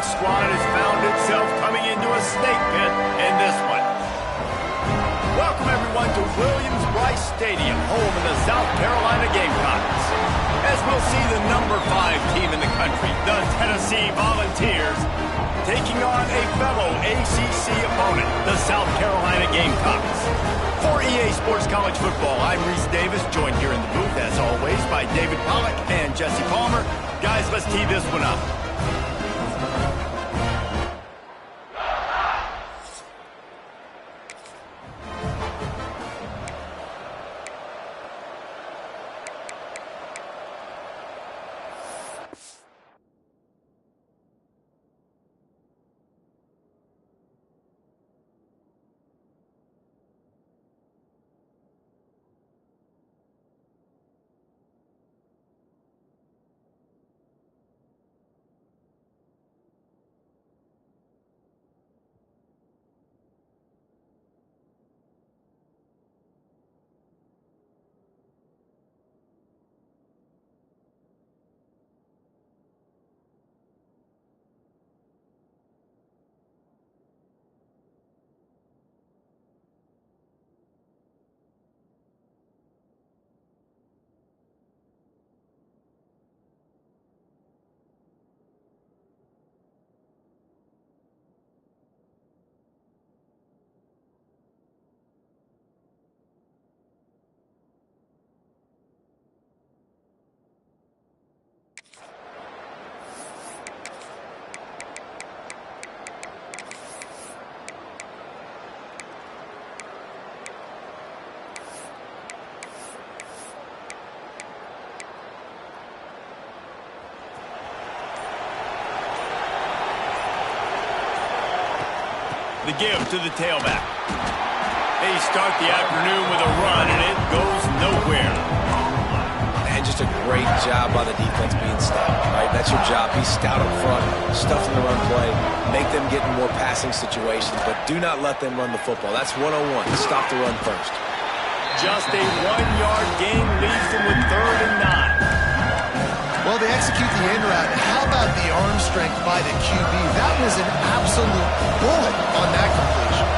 Drake squad has found itself coming into a snake pit in this one. Welcome, everyone, to Williams-Brice Stadium, home of the South Carolina Gamecocks. As we'll see the number 5 team in the country, the Tennessee Volunteers, taking on a fellow ACC opponent, the South Carolina Gamecocks. For EA Sports College Football, I'm Reese Davis, joined here in the booth, as always, by David Pollack and Jesse Palmer. Guys, let's tee this one up. The give to the tailback. They start the afternoon with a run, and it goes nowhere. Man, just a great job by the defense being stout, right? That's your job. Be stout up front, stuff in the run play, make them get in more passing situations, but do not let them run the football. That's 101. Stop the run first. Just a 1-yard gain leaves them with 3rd and 9. Well, they execute the end route. How about the arm strength by the QB? That was an absolute bullet on that completion.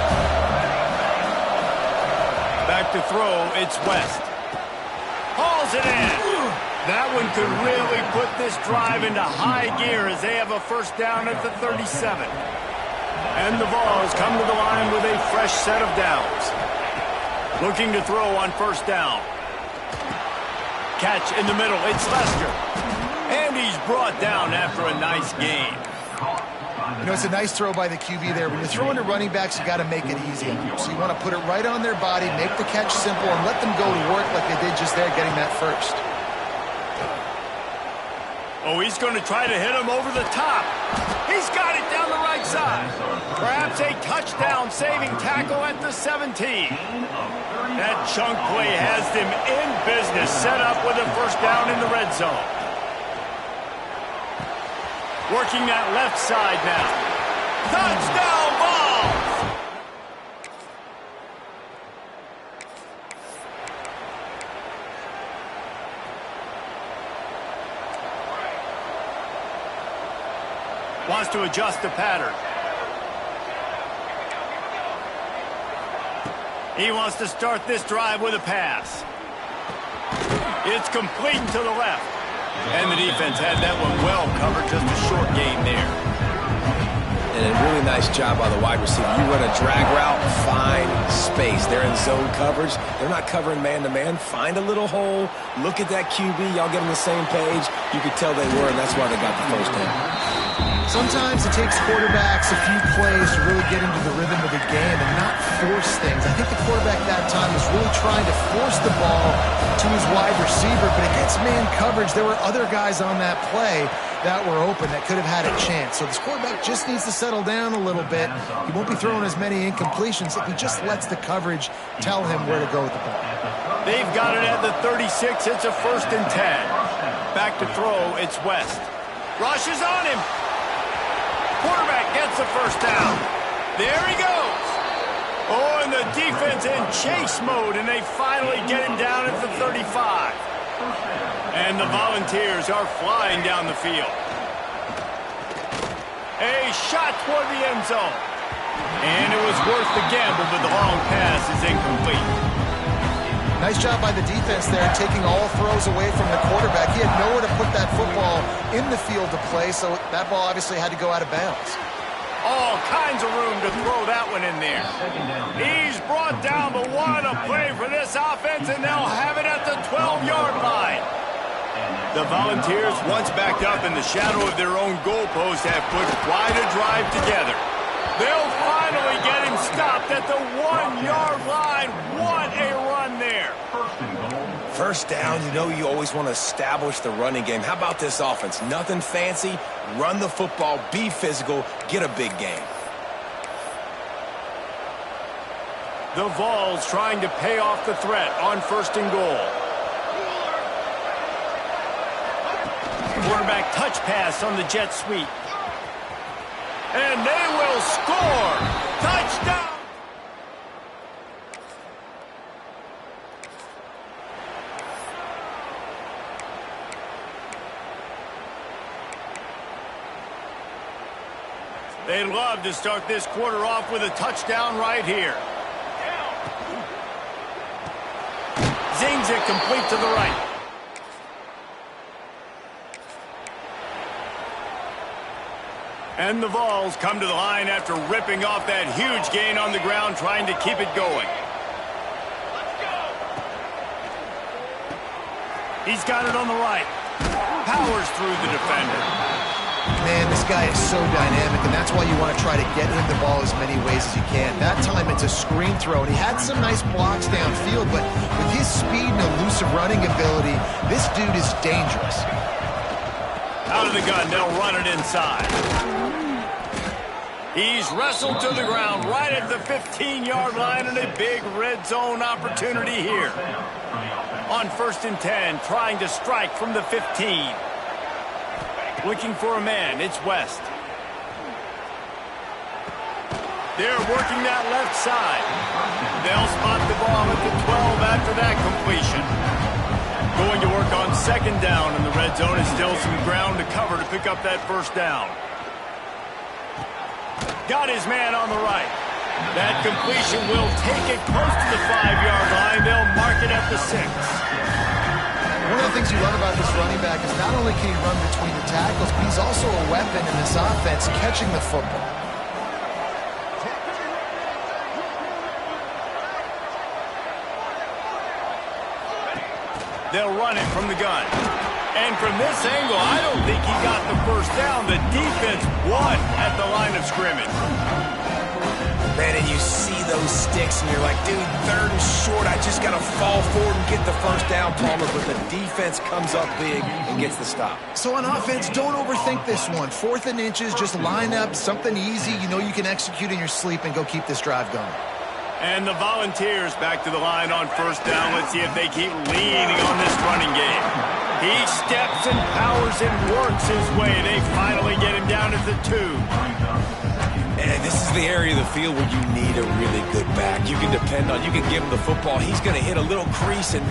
Back to throw, it's West. Hauls it in. That one could really put this drive into high gear as they have a first down at the 37. And the Vols come to the line with a fresh set of downs. Looking to throw on first down. Catch in the middle, it's Lester. And he's brought down after a nice gain. You know, it's a nice throw by the QB there. When you're throwing to running backs, you got to make it easy. So you want to put it right on their body, make the catch simple, and let them go to work like they did just there, getting that first. Oh, he's going to try to hit him over the top. He's got it down the right side. Perhaps a touchdown-saving tackle at the 17. That chunk play has them in business, set up with a first down in the red zone. Working that left side now. Touchdown Vols! Wants to adjust the pattern. He wants to start this drive with a pass. It's complete to the left. And the defense had that one well covered, just a short gain there. And a really nice job by the wide receiver. You run a drag route, find space. They're in zone coverage. They're not covering man-to-man. Find a little hole. Look at that QB. Y'all get on the same page. You could tell they were, and that's why they got the first down. Sometimes it takes quarterbacks a few plays to really get into the rhythm of the game and not force things. I think the quarterback that time was really trying to force the ball to his wide receiver, but against man coverage, there were other guys on that play that were open that could have had a chance. So this quarterback just needs to settle down a little bit. He won't be throwing as many incompletions if he just lets the coverage tell him where to go with the ball. They've got it at the 36. It's a 1st and 10. Back to throw, it's West. Rushes on him. Quarterback gets the first down. There he goes. Oh, and the defense in chase mode, and they finally get him down at the 35. And the Volunteers are flying down the field. A a shot toward the end zone. And it was worth the gamble, but the long pass is incomplete. Nice job by the defense there, taking all throws away from the quarterback. He had nowhere to put that football in the field to play, so that ball obviously had to go out of bounds. All kinds of room to throw that one in there. He's brought down, but what a play for this offense, and they'll have it at the 12-yard line. The Volunteers, once backed up in the shadow of their own goalpost, have put quite a drive together. They'll finally get him stopped at the 1-yard line. What a run there. First down, you know you always want to establish the running game. How about this offense? Nothing fancy. Run the football, be physical, get a big gain. The Vols trying to pay off the threat on 1st and goal. Quarterback touch pass on the jet sweep. And they will score. Touchdown. They'd love to start this quarter off with a touchdown right here. Zings it complete to the right. And the Vols come to the line after ripping off that huge gain on the ground, trying to keep it going. He's got it on the right. Powers through the defender. Man, this guy is so dynamic, and that's why you want to try to get him the ball as many ways as you can. That time it's a screen throw, and he had some nice blocks downfield, but with his speed and elusive running ability, this dude is dangerous. Out of the gun, they'll run it inside. He's wrestled to the ground right at the 15-yard line, and a big red zone opportunity here. On 1st and 10, trying to strike from the 15. Looking for a man, it's West. They're working that left side. They'll spot the ball at the 12 after that completion. Going to work on 2nd down, and the red zone is still some ground to cover to pick up that 1st down. Got his man on the right. That completion will take it close to the 5-yard line. They'll mark it at the 6. One of the things you love about this running back is not only can he run between the tackles, but he's also a weapon in this offense, catching the football. They'll run it from the gun. And from this angle, I don't think he got the 1st down. The defense won at the line of scrimmage. Man, and you see those sticks, and you're like, dude, 3rd and short. I just got to fall forward and get the 1st down, Palmer. But the defense comes up big and gets the stop. So on offense, don't overthink this one. 4th and inches, just line up something easy you know you can execute in your sleep and go keep this drive going. And the Volunteers back to the line on 1st down. Let's see if they keep leaning on this running game. He steps and powers and works his way. They finally get him down at the 2. And this is the area of the field where you need a really good back. You can depend on, you can give him the football. He's going to hit a little crease and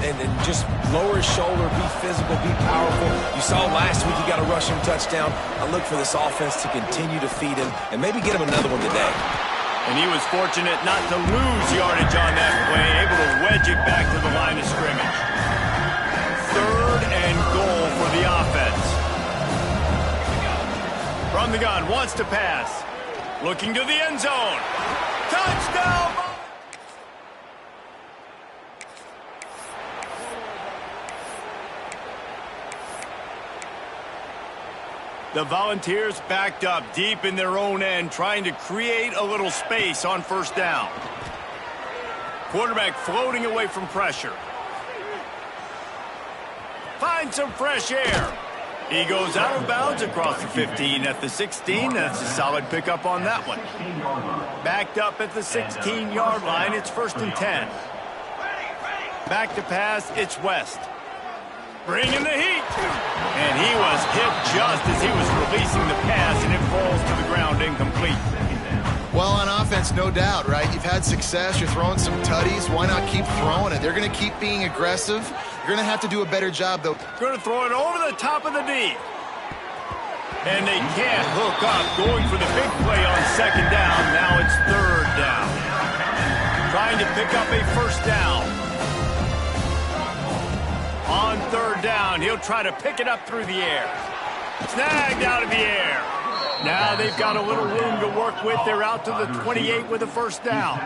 just lower his shoulder, be physical, be powerful. You saw last week he got a rushing touchdown. I look for this offense to continue to feed him and maybe get him another one today. And he was fortunate not to lose yardage on that play, able to wedge it back to the line of scrimmage. 3rd and goal for the offense. From the gun, wants to pass. Looking to the end zone. Touchdown! The Volunteers backed up deep in their own end, trying to create a little space on 1st down. Quarterback floating away from pressure. Find some fresh air. He goes out of bounds across the 15 at the 16. That's a solid pickup on that one. Backed up at the 16-yard line. It's 1st and 10. Back to pass. It's West. Bringing the heat. And he was hit just as he was releasing the pass, and it falls to the ground incomplete. Well, on offense, no doubt, right? You've had success. You're throwing some tutties. Why not keep throwing it? They're going to keep being aggressive. You're going to have to do a better job, though. Going to throw it over the top of the D. And they can't hook up, going for the big play on second down. Now it's third down. Trying to pick up a first down. On third down, he'll try to pick it up through the air. Snagged out of the air. Now they've got a little room to work with. They're out to the 28 with a first down.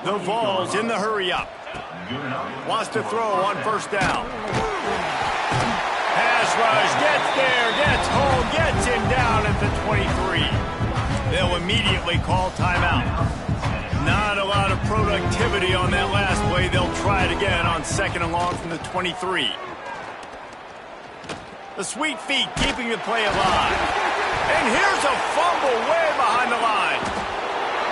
The Vols in the hurry-up. Wants to throw on first down. Pass rush, gets there, gets home, gets him down at the 23. They'll immediately call timeout. Not a lot of productivity on that last play. They'll try it again on second and long from the 23. The sweet feet keeping the play alive. And here's a fumble way behind the line.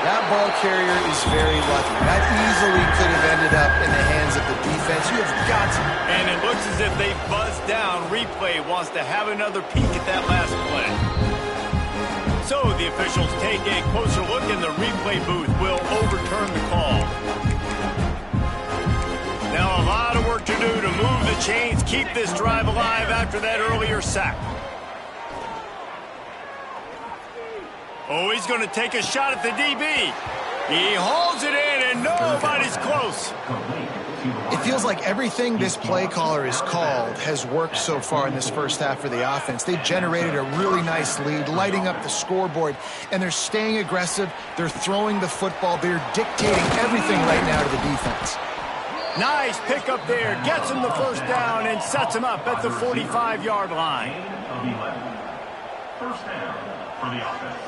That ball carrier is very lucky. That easily could have ended up in the hands of the defense. You have got to. And it looks as if they buzzed down. Replay wants to have another peek at that last play. So the officials take a closer look, and the replay booth will overturn the call. Now a lot of work to do to move the chains, keep this drive alive after that earlier sack. Oh, he's going to take a shot at the DB. He holds it in, and nobody's close. It feels like everything this play caller has called has worked so far in this first half for the offense. They've generated a really nice lead, lighting up the scoreboard, and they're staying aggressive. They're throwing the football. They're dictating everything right now to the defense. Nice pick up there. Gets him the first down and sets him up at the 45-yard line. First down for the offense.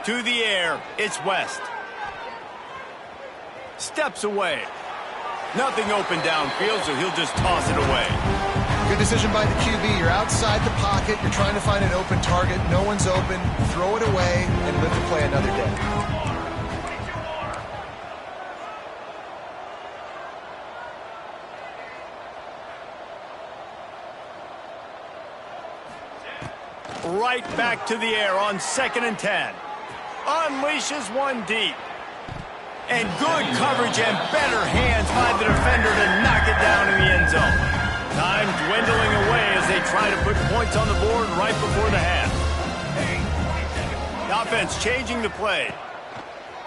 To the air, it's West. Steps away. Nothing open downfield, so he'll just toss it away. Good decision by the QB. You're outside the pocket. You're trying to find an open target. No one's open. Throw it away and live to play another day. Right back to the air on 2nd and 10. Unleashes one deep. And good coverage and better hands by the defender to knock it down in the end zone. Time dwindling away as they try to put points on the board right before the half. The offense changing the play.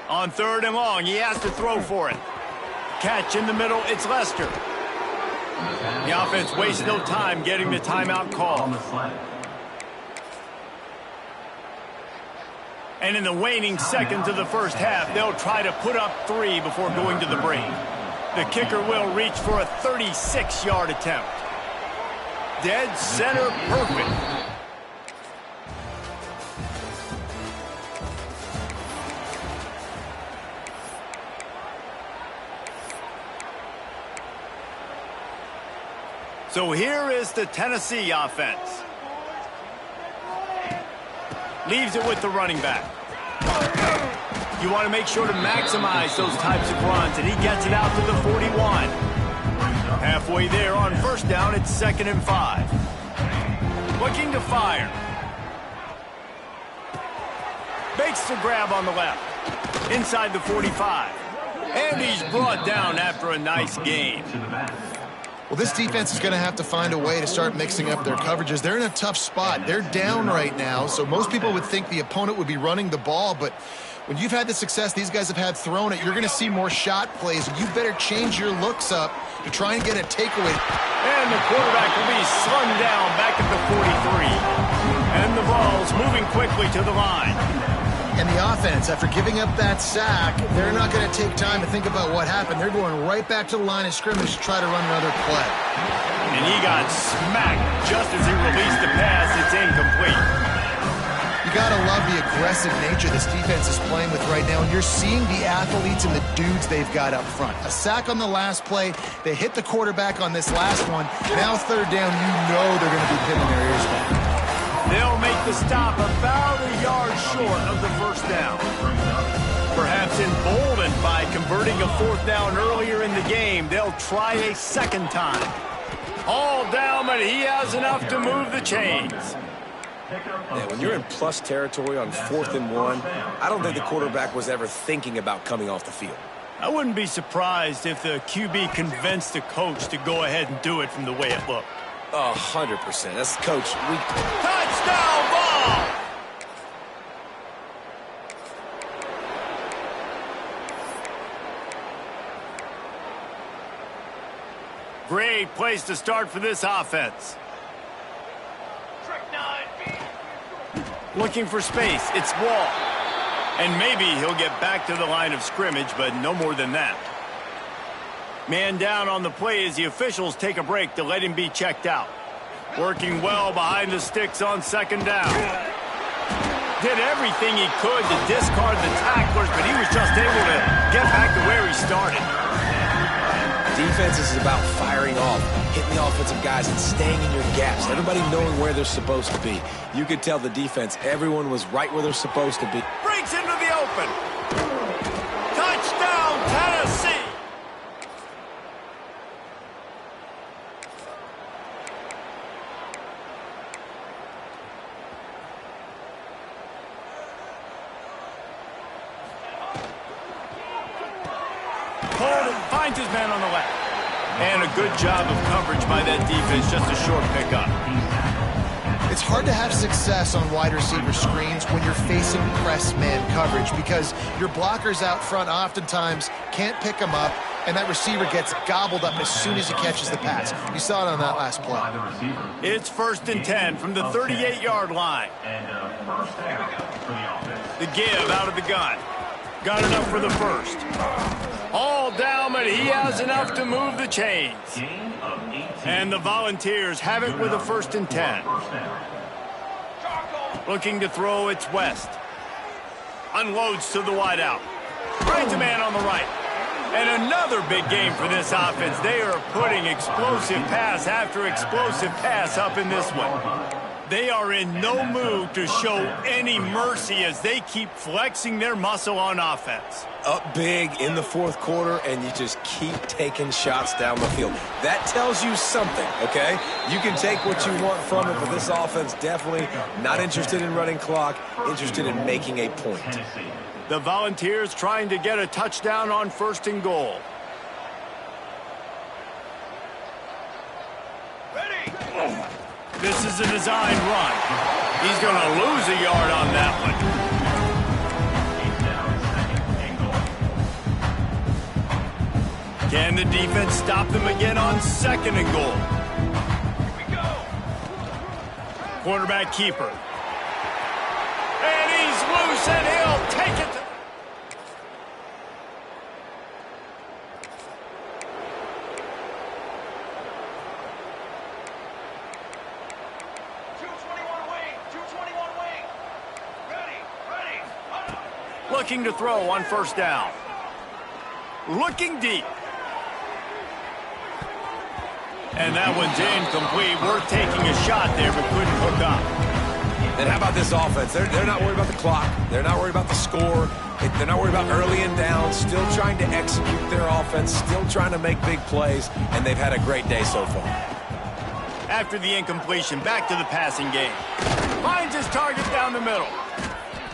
On 3rd and long, he has to throw for it. Catch in the middle, it's Lester. The offense wastes no time getting the timeout call. And in the waning seconds of the first half, they'll try to put up 3 before going to the break. The kicker will reach for a 36-yard attempt. Dead center perfect. So here is the Tennessee offense. Leaves it with the running back. You want to make sure to maximize those types of runs, and he gets it out to the 41. Halfway there on first down, it's 2nd and 5. Looking to fire. Makes the grab on the left. Inside the 45. And he's brought down after a nice gain. Well, this defense is going to have to find a way to start mixing up their coverages. They're in a tough spot. They're down right now, so most people would think the opponent would be running the ball, but when you've had the success these guys have had throwing it, you're going to see more shot plays. You better change your looks up to try and get a takeaway. And the quarterback will be slung down back at the 43. And the ball's moving quickly to the line. And the offense, after giving up that sack, they're not going to take time to think about what happened. They're going right back to the line of scrimmage to try to run another play. And he got smacked just as he released the pass. It's incomplete. You got to love the aggressive nature this defense is playing with right now. And you're seeing the athletes and the dudes they've got up front. A sack on the last play. They hit the quarterback on this last one. Now 3rd down, you know they're going to be pinning their ears back. They'll make the stop about a yard short of the first down. Perhaps emboldened by converting a 4th down earlier in the game, they'll try a second time. All down, but he has enough to move the chains. Yeah, when you're in plus territory on 4th and 1, I don't think the quarterback was ever thinking about coming off the field. I wouldn't be surprised if the QB convinced the coach to go ahead and do it from the way it looked. 100%. That's coach. Touchdown ball! Great place to start for this offense. Looking for space. It's Wall. And maybe he'll get back to the line of scrimmage, but no more than that. Man down on the play as the officials take a break to let him be checked out. Working well behind the sticks on second down. Did everything he could to discard the tacklers, but he was just able to get back to where he started. Defense is about firing off, hitting the offensive guys and staying in your gaps. Everybody knowing where they're supposed to be. You could tell the defense, everyone was right where they're supposed to be. Breaks into the open. Touchdown, Tennessee. Finds his man on the left. And a good job of coverage by that defense, just a short pickup. It's hard to have success on wide receiver screens when you're facing press man coverage because your blockers out front oftentimes can't pick them up, and that receiver gets gobbled up as soon as he catches the pass. You saw it on that last play. It's 1st and 10 from the 38-yard line. The give out of the gun. Got enough for the first. All down, but he has enough to move the chains. And the Volunteers have it with a 1st and 10. Looking to throw, it's West. Unloads to the wideout. Finds a man on the right. And another big game for this offense. They are putting explosive pass after explosive pass up in this one. They are in no mood to show any mercy as they keep flexing their muscle on offense. Up big in the fourth quarter, and you just keep taking shots down the field. That tells you something, okay? You can take what you want from it, but this offense definitely not interested in running clock, interested in making a point. The Volunteers trying to get a touchdown on 1st and goal. This is a designed run. He's going to lose a yard on that one. Can the defense stop them again on 2nd and goal? Here we go. Quarterback keeper. And he's loose, and he'll take it. Looking to throw on 1st down. Looking deep. And that one's incomplete. Worth taking a shot there, but couldn't hook up. And how about this offense? They're not worried about the clock. They're not worried about the score. They're not worried about early and down. Still trying to execute their offense. Still trying to make big plays. And they've had a great day so far. After the incompletion, back to the passing game. Finds his target down the middle.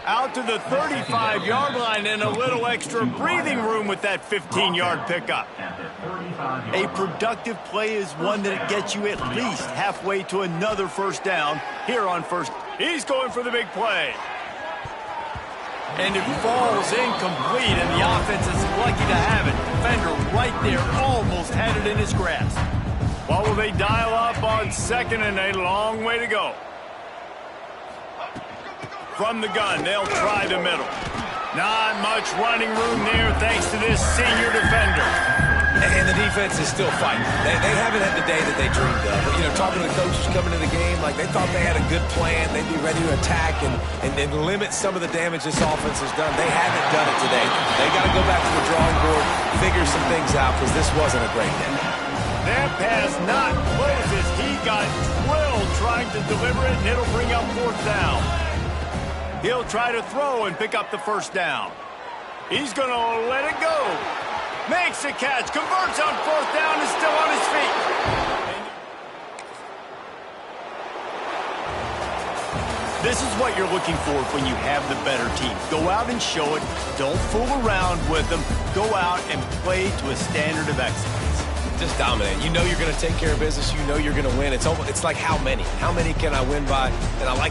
Out to the 35-yard line and a little extra breathing room with that 15-yard pickup. A productive play is one that gets you at least halfway to another 1st down here on 1st. He's going for the big play. And it falls incomplete, and the offense is lucky to have it. Defender right there almost had it in his grasp. What will they dial up on 2nd and a long way to go? From the gun, they'll try the middle. Not much running room there thanks to this senior defender. And the defense is still fighting. They haven't had the day that they dreamed of. But, you know, talking to the coaches coming to the game, like they thought they had a good plan. They'd be ready to attack and limit some of the damage this offense has done. They haven't done it today. They got to go back to the drawing board, figure some things out because this wasn't a great day. That pass not close as he got drilled trying to deliver it, and it'll bring up 4th down. He'll try to throw and pick up the 1st down. He's going to let it go. Makes the catch, converts on 4th down, is still on his feet. This is what you're looking for when you have the better team. Go out and show it. Don't fool around with them. Go out and play to a standard of excellence. Just dominate. You know you're going to take care of business. You know you're going to win. It's like how many? How many can I win by? And I like